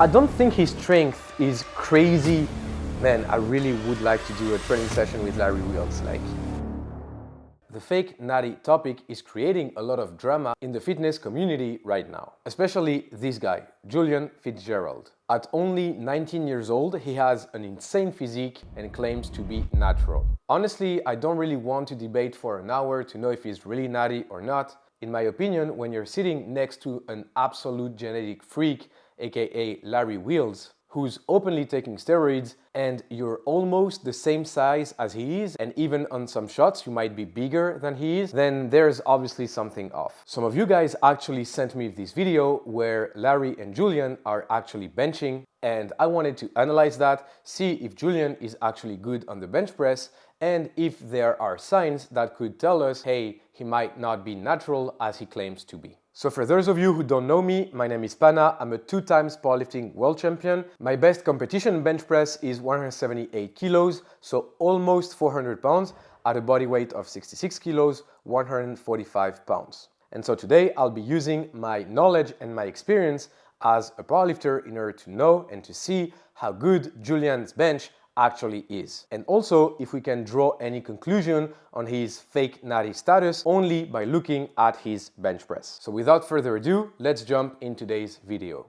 I don't think his strength is crazy. Man, I really would like to do a training session with Larry Wheels. The fake natty topic is creating a lot of drama in the fitness community right now. Especially this guy, Julian Fitzgerald. At only 19 years old, he has an insane physique and claims to be natural. Honestly, I don't really want to debate for an hour to know if he's really natty or not. In my opinion, when you're sitting next to an absolute genetic freak, aka Larry Wheels, who's openly taking steroids, and you're almost the same size as he is, and even on some shots you might be bigger than he is, then there's obviously something off. Some of you guys actually sent me this video where Larry and Julian are actually benching, and I wanted to analyze that, see if Julian is actually good on the bench press, and if there are signs that could tell us, hey, he might not be natural as he claims to be. So for those of you who don't know me, my name is Pana. I'm a 2-time powerlifting world champion. My best competition bench press is 178 kilos, so almost 400 pounds at a body weight of 66 kilos, 145 pounds. And so today I'll be using my knowledge and my experience as a powerlifter in order to know and to see how good Julian's bench actually is. And also if we can draw any conclusion on his fake natty status only by looking at his bench press. So without further ado, let's jump in today's video.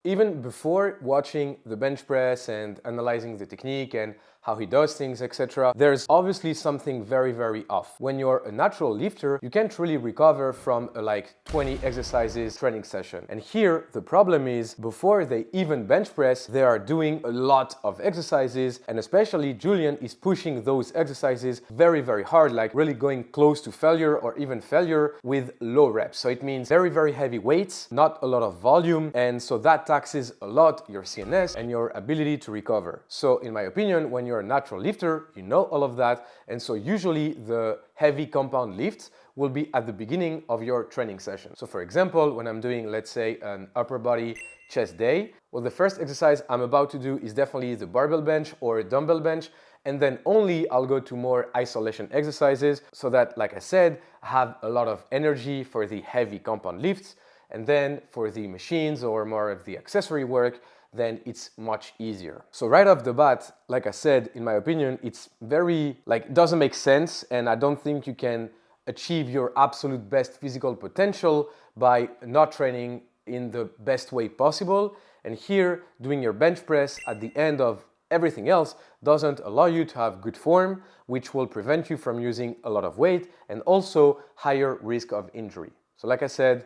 Even before watching the bench press and analyzing the technique and how he does things, etc., there's obviously something very off. When you're a natural lifter, you can't really recover from a 20 exercises training session. And here the problem is, before they even bench press, they are doing a lot of exercises, and especially Julian is pushing those exercises very hard, like really going close to failure or even failure with low reps. So it means very heavy weights, not a lot of volume, and so that taxes a lot your CNS and your ability to recover. So in my opinion, when you're a natural lifter, you know all of that, and so usually the heavy compound lifts will be at the beginning of your training session. So for example, when I'm doing, let's say, an upper body chest day, well, the first exercise I'm about to do is definitely the barbell bench or dumbbell bench, and then only I'll go to more isolation exercises so that, like I said, I have a lot of energy for the heavy compound lifts, and then for the machines or more of the accessory work, then it's much easier. So right off the bat, like I said, in my opinion, it's doesn't make sense, and I don't think you can achieve your absolute best physical potential by not training in the best way possible. And here, doing your bench press at the end of everything else doesn't allow you to have good form, which will prevent you from using a lot of weight and also higher risk of injury. So like I said,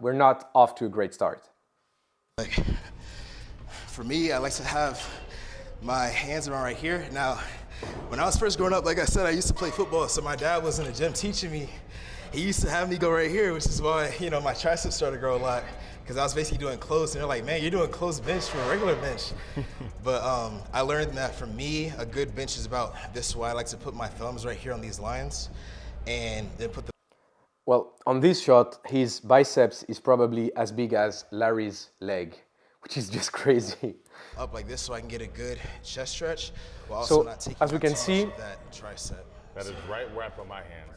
we're not off to a great start. For me, I like to have my hands around right here. Now, when I was first growing up, like I said, I used to play football, so my dad was in the gym teaching me. He used to have me go right here, which is why, my triceps started to grow a lot, because I was basically doing close, and they're like, man, you're doing close bench for a regular bench. But I learned that for me, a good bench is about this wide. I like to put my thumbs right here on these lines, and then put the... Well, on this shot, his biceps is probably as big as Larry's leg, which is just crazy. Up like this so I can get a good chest stretch while also not taking as we can see, that tricep. That is right where I put my hands.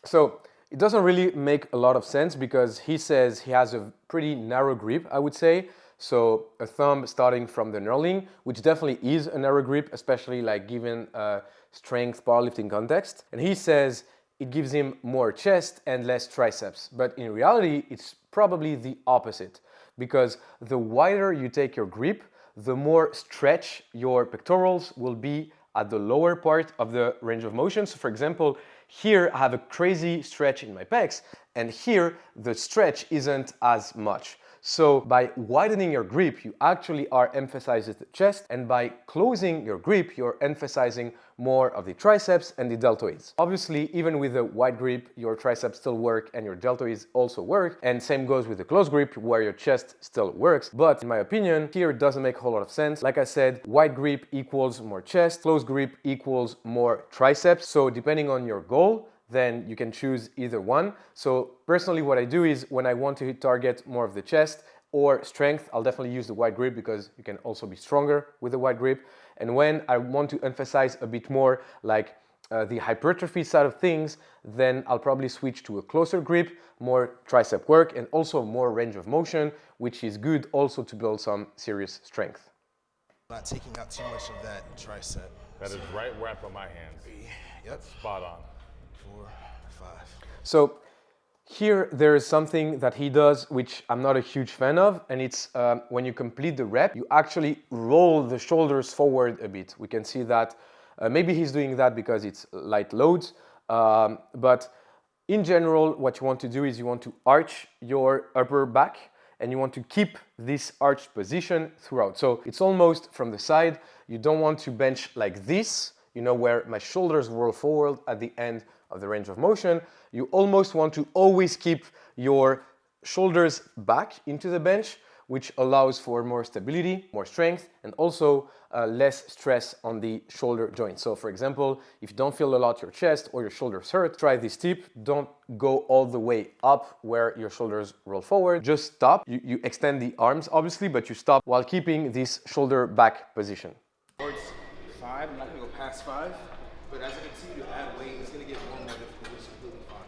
So it doesn't really make a lot of sense because he says he has a pretty narrow grip, I would say. So a thumb starting from the knurling, which definitely is a narrow grip, especially given a strength powerlifting context. And he says it gives him more chest and less triceps. But in reality, it's probably the opposite, because the wider you take your grip, the more stretch your pectorals will be at the lower part of the range of motion. So for example, here I have a crazy stretch in my pecs, and here the stretch isn't as much. So by widening your grip, you actually are emphasizing the chest, and by closing your grip, you're emphasizing more of the triceps and the deltoids. Obviously, even with a wide grip, your triceps still work and your deltoids also work, and same goes with the closed grip where your chest still works. But in my opinion, here it doesn't make a whole lot of sense. Like I said, wide grip equals more chest, closed grip equals more triceps. So depending on your goal, then you can choose either one. So personally, what I do is when I want to target more of the chest or strength, I'll definitely use the wide grip because you can also be stronger with the wide grip. And when I want to emphasize a bit more the hypertrophy side of things, then I'll probably switch to a closer grip, more tricep work, and also more range of motion, which is good also to build some serious strength. Not taking out too much of that tricep. That is right where I put my hands. Yep. Spot on. 4, 5. So here there is something that he does which I'm not a huge fan of, and it's when you complete the rep, you actually roll the shoulders forward a bit. We can see that maybe he's doing that because it's light loads, but in general what you want to do is you want to arch your upper back and you want to keep this arched position throughout. So it's almost from the side. You don't want to bench like this, you know, where my shoulders roll forward at the end of the range of motion. You almost want to always keep your shoulders back into the bench, which allows for more stability, more strength, and also less stress on the shoulder joint. So for example, if you don't feel a lot your chest or your shoulders hurt, try this tip. Don't go all the way up where your shoulders roll forward. Just stop. You extend the arms, obviously, but you stop while keeping this shoulder back position. Towards 5, I'm not gonna go past 5, but as I continue to add weight, it's gonna get more and more difficult, which is completely fine.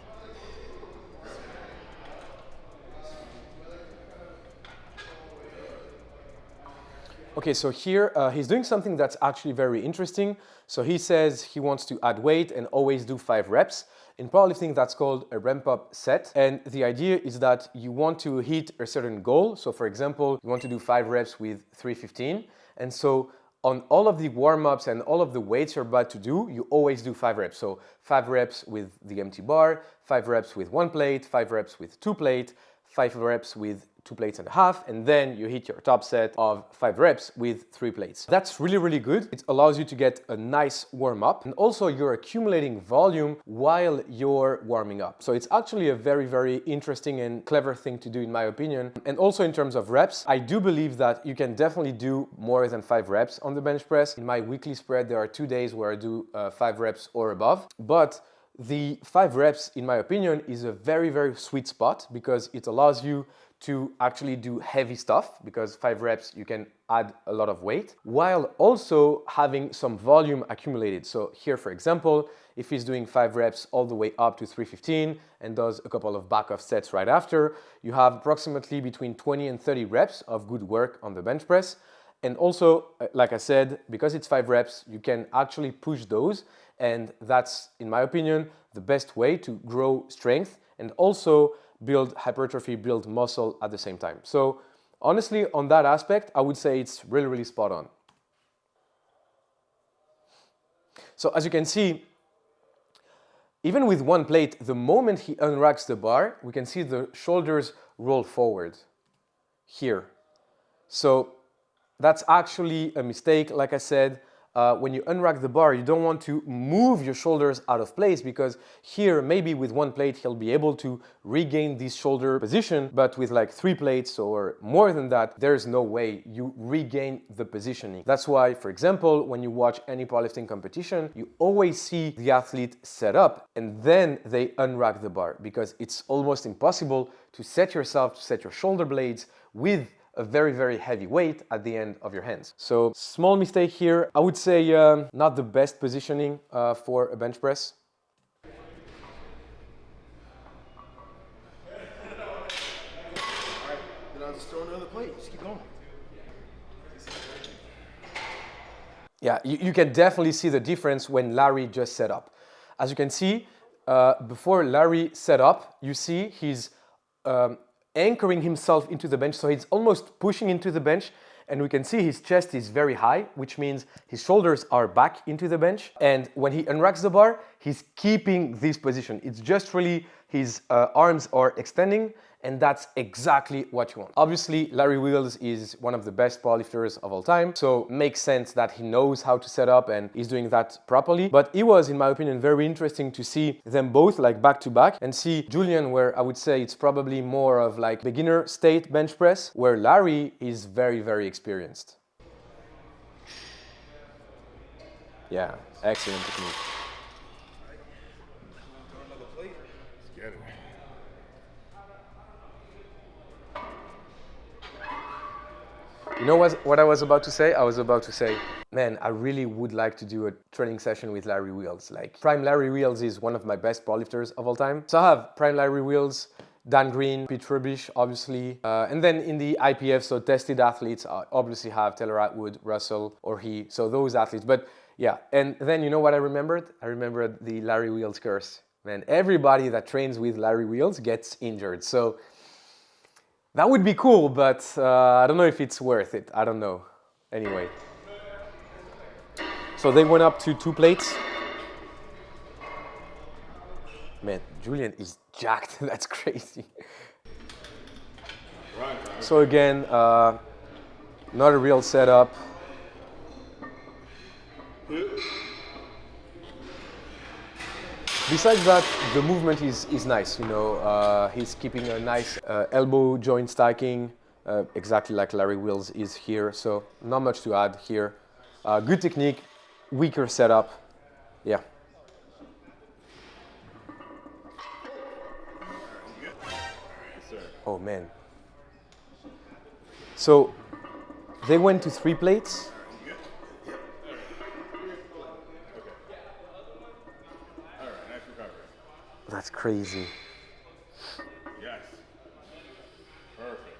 Okay, so here he's doing something that's actually very interesting. So he says he wants to add weight and always do 5 reps. In powerlifting, that's called a ramp-up set. And the idea is that you want to hit a certain goal. So for example, you want to do 5 reps with 315. And so on all of the warm-ups and all of the weights you're about to do, you always do 5 reps. So 5 reps with the empty bar, 5 reps with 1 plate, 5 reps with 2 plate, 5 reps with 2 plates and a half, and then you hit your top set of 5 reps with 3 plates. That's really, really good. It allows you to get a nice warm up, and also you're accumulating volume while you're warming up. So it's actually a very, very interesting and clever thing to do in my opinion. And also in terms of reps, I do believe that you can definitely do more than 5 reps on the bench press. In my weekly spread, there are 2 days where I do 5 reps or above, but the 5 reps, in my opinion, is a very, very sweet spot because it allows you to actually do heavy stuff, because 5 reps you can add a lot of weight while also having some volume accumulated. So here, for example, if he's doing 5 reps all the way up to 315 and does a couple of back off sets right after, you have approximately between 20 and 30 reps of good work on the bench press. And also, like I said, because it's 5 reps, you can actually push those, and that's, in my opinion, the best way to grow strength and also build hypertrophy, build muscle at the same time. So honestly, on that aspect, I would say it's really, really spot on. So as you can see, even with 1 plate, the moment he unracks the bar, we can see the shoulders roll forward here. So that's actually a mistake. Like I said, when you unrack the bar, you don't want to move your shoulders out of place, because here, maybe with 1 plate, he'll be able to regain this shoulder position, but with like 3 plates or more than that, there's no way you regain the positioning. That's why, for example, when you watch any powerlifting competition, you always see the athlete set up and then they unrack the bar, because it's almost impossible to set your shoulder blades with a very, very heavy weight at the end of your hands. So small mistake here. I would say not the best positioning for a bench press. All right, then I'll just throw another plate. Just keep going. Yeah, you can definitely see the difference when Larry just set up. As you can see, before Larry set up, you see he's anchoring himself into the bench, so he's almost pushing into the bench, and we can see his chest is very high, which means his shoulders are back into the bench, and when he unracks the bar, he's keeping this position. It's just really his arms are extending, and that's exactly what you want. Obviously, Larry Wheels is one of the best powerlifters of all time, so makes sense that he knows how to set up and is doing that properly. But it was, in my opinion, very interesting to see them both like back to back, and see Julian, where I would say it's probably more of like beginner state bench press, where Larry is very, very experienced. Yeah, excellent technique. Let's get it. You know what I was about to say? I was about to say, man, I really would like to do a training session with Larry Wheels. Like, Prime Larry Wheels is one of my best powerlifters of all time. So I have Prime Larry Wheels, Dan Green, Pete Rubish, obviously. And then in the IPF, so tested athletes, I obviously have Taylor Atwood, Russell, or he. So those athletes. But yeah, and then you know what I remembered? I remembered the Larry Wheels curse. Man, everybody that trains with Larry Wheels gets injured. So that would be cool, but I don't know if it's worth it. I don't know. Anyway. So they went up to 2 plates. Man, Julian is jacked. That's crazy. So again, not a real setup. Besides that, the movement is nice, you know. He's keeping a nice elbow joint stacking, exactly like Larry Wheels is here. So not much to add here. Good technique, weaker setup. Yeah. Oh man. So they went to 3 plates. That's crazy. Yes. Perfect.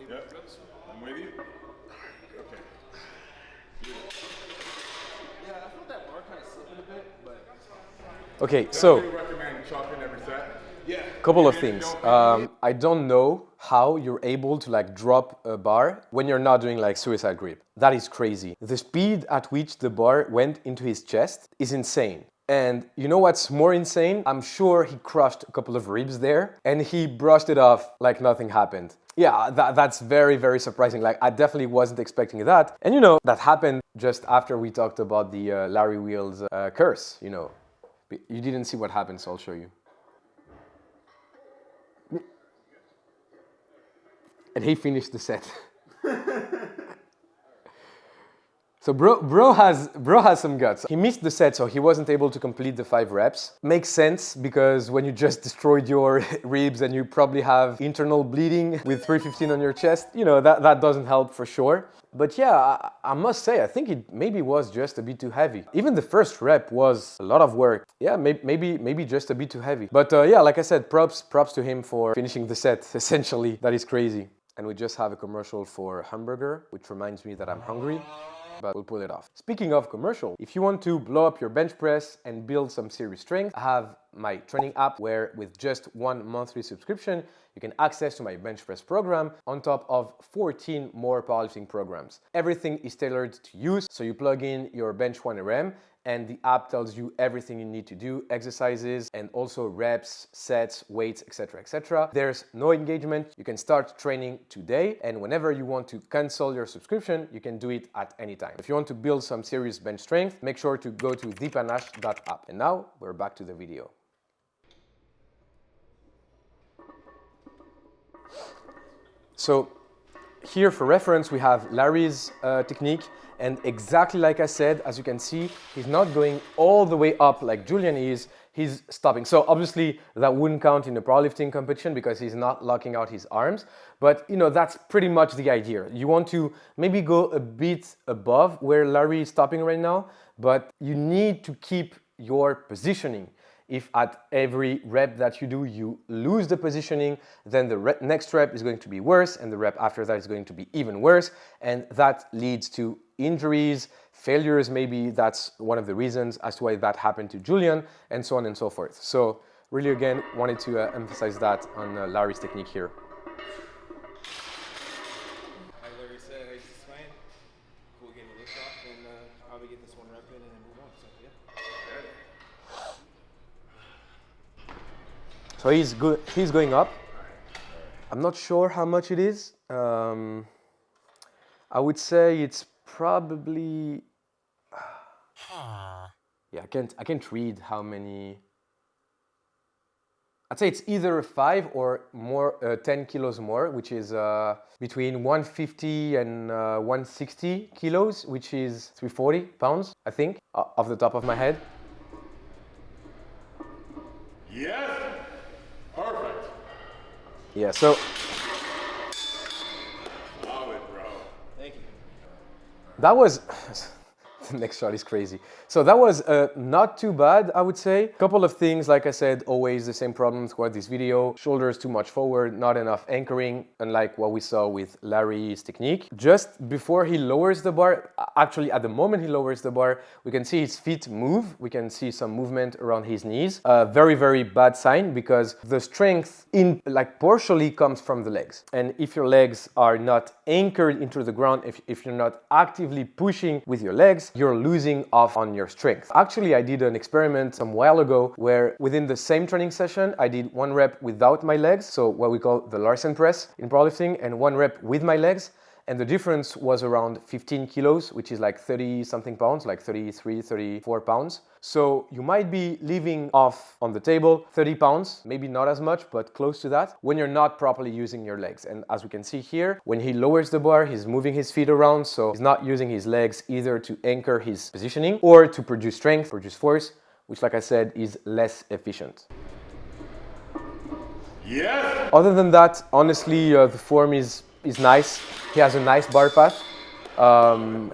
Yep. I'm with you. Okay. Yeah, I felt that bar kind of slipping a bit, but. Okay, so I recommend chopping every set. Yeah. couple of things. I don't know how you're able to like drop a bar when you're not doing like suicide grip. That is crazy. The speed at which the bar went into his chest is insane. And you know what's more insane? I'm sure he crushed a couple of ribs there and he brushed it off like nothing happened. Yeah, that's very, very surprising. Like, I definitely wasn't expecting that. And you know, that happened just after we talked about the Larry Wheels curse, you know. You didn't see what happened, so I'll show you. And he finished the set. So bro has some guts. He missed the set, so he wasn't able to complete the 5 reps. Makes sense because when you just destroyed your ribs and you probably have internal bleeding with 315 on your chest, you know, that doesn't help for sure. But yeah, I must say, I think it maybe was just a bit too heavy. Even the first rep was a lot of work. Yeah, maybe just a bit too heavy. But yeah, like I said, props to him for finishing the set, essentially. That is crazy. And we just have a commercial for hamburger, which reminds me that I'm hungry. But we'll pull it off. Speaking of commercial, if you want to blow up your bench press and build some serious strength, I have my training app where with just 1 monthly subscription, you can access to my bench press program on top of 14 more powerlifting programs. Everything is tailored to you, so you plug in your bench 1 RM and the app tells you everything you need to do, exercises and also reps, sets, weights, etc, etc. There's no engagement. You can start training today, and whenever you want to cancel your subscription, you can do it at any time. If you want to build some serious bench strength, make sure to go to thepanash.app. And now we're back to the video. So here for reference, we have Larry's technique. And exactly like I said, as you can see, he's not going all the way up like Julian is, he's stopping. So obviously that wouldn't count in a powerlifting competition because he's not locking out his arms. But you know, that's pretty much the idea. You want to maybe go a bit above where Larry is stopping right now, but you need to keep your positioning. If at every rep that you do, you lose the positioning, then the next rep is going to be worse, and the rep after that is going to be even worse. And that leads to injuries, failures, maybe that's one of the reasons as to why that happened to Julian, and so on and so forth. So really, again, wanted to emphasize that on Larry's technique here. Like Larry said, I just swing. Cool getting the lift off and probably get this 1 rep in and then move on. So yeah. So he's good. He's going up. I'm not sure how much it is. I would say it's probably. Yeah, I can't read how many. I'd say it's either a 5 or more, 10 kilos more, which is between 150 and 160 kilos, which is 340 pounds, I think, off the top of my head. Yes. Perfect. Yeah, so Love it. That was the next shot is crazy. So that was not too bad, I would say. Couple of things, like I said, always the same problem throughout this video. Shoulders too much forward, not enough anchoring, unlike what we saw with Larry's technique. Just before he lowers the bar, actually at the moment he lowers the bar, we can see his feet move. We can see some movement around his knees. Very, very bad sign, because the strength partially comes from the legs. And if your legs are not anchored into the ground, if you're not actively pushing with your legs, you're losing off on your strength. Actually, I did an experiment some while ago where within the same training session, I did 1 rep without my legs, so what we call the Larsen press in powerlifting, and 1 rep with my legs. And the difference was around 15 kilos, which is like 30 something pounds, like 33, 34 pounds. So you might be leaving off on the table 30 pounds, maybe not as much, but close to that, when you're not properly using your legs. And as we can see here, when he lowers the bar, he's moving his feet around, so he's not using his legs either to anchor his positioning or to produce strength, produce force, which, like I said, is less efficient. Yes! Other than that, honestly, the form is nice. He has a nice bar path.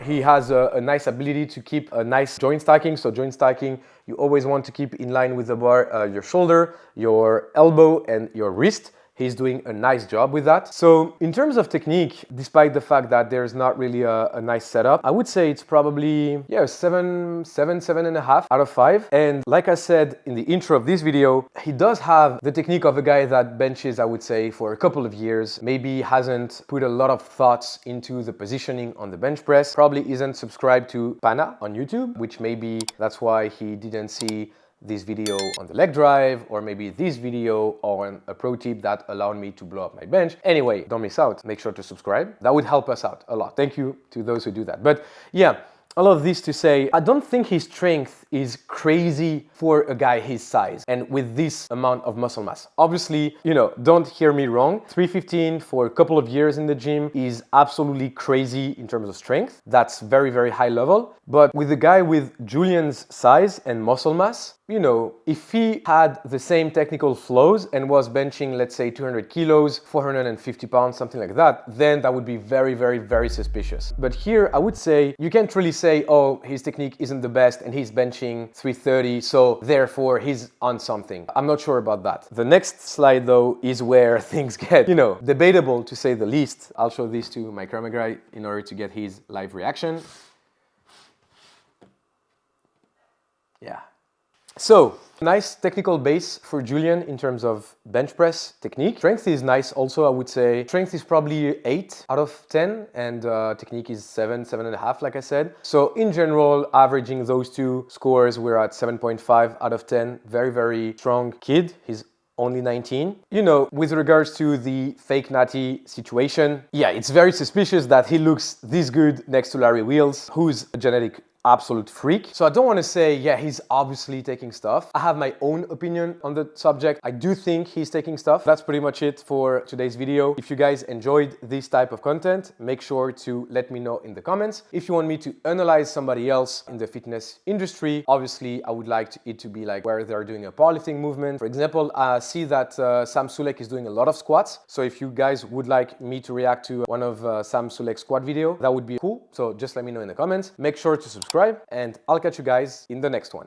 He has a nice ability to keep a nice joint stacking. So joint stacking, you always want to keep in line with the bar, your shoulder, your elbow, and your wrist. He's doing a nice job with that. So in terms of technique, despite the fact that there's not really a nice setup, I would say it's probably, yeah, 7.5 out of 5. And like I said in the intro of this video, he does have the technique of a guy that benches, I would say, for a couple of years, maybe hasn't put a lot of thoughts into the positioning on the bench press, probably isn't subscribed to Pana on YouTube, which maybe that's why he didn't see this video on the leg drive, or maybe this video on a pro tip that allowed me to blow up my bench. Anyway, don't miss out. Make sure to subscribe. That would help us out a lot. Thank you to those who do that. But yeah, all of this to say, I don't think his strength is crazy for a guy his size and with this amount of muscle mass. Obviously, don't hear me wrong. 315 for a couple of years in the gym is absolutely crazy in terms of strength. That's very, very high level. But with a guy with Julian's size and muscle mass, if he had the same technical flows and was benching, let's say 200 kilos, 450 pounds, something like that, then that would be very, very, very suspicious. But here, I would say, you can't really say, oh, his technique isn't the best and he's benching 330, so therefore he's on something. I'm not sure about that. The next slide, though, is where things get, debatable to say the least. I'll show this to my camera guy in order to get his live reaction. Yeah. So, nice technical base for Julian in terms of bench press technique. Strength is nice also, I would say. Strength is probably 8 out of 10 and technique is 7.5 like I said. So in general, averaging those two scores, we're at 7.5 out of 10. Very, very strong kid. He's only 19. With regards to the Fake Natty situation, yeah, it's very suspicious that he looks this good next to Larry Wheels, who's a genetic absolute freak. So I don't want to say, yeah, he's obviously taking stuff. I have my own opinion on the subject. I do think he's taking stuff. That's pretty much it for today's video. If you guys enjoyed this type of content, make sure to let me know in the comments. If you want me to analyze somebody else in the fitness industry, obviously I would like it to be like where they're doing a powerlifting movement. For example, I see that Sam Sulek is doing a lot of squats. So if you guys would like me to react to one of Sam Sulek's squat video, that would be cool. So just let me know in the comments. Make sure to subscribe and I'll catch you guys in the next one.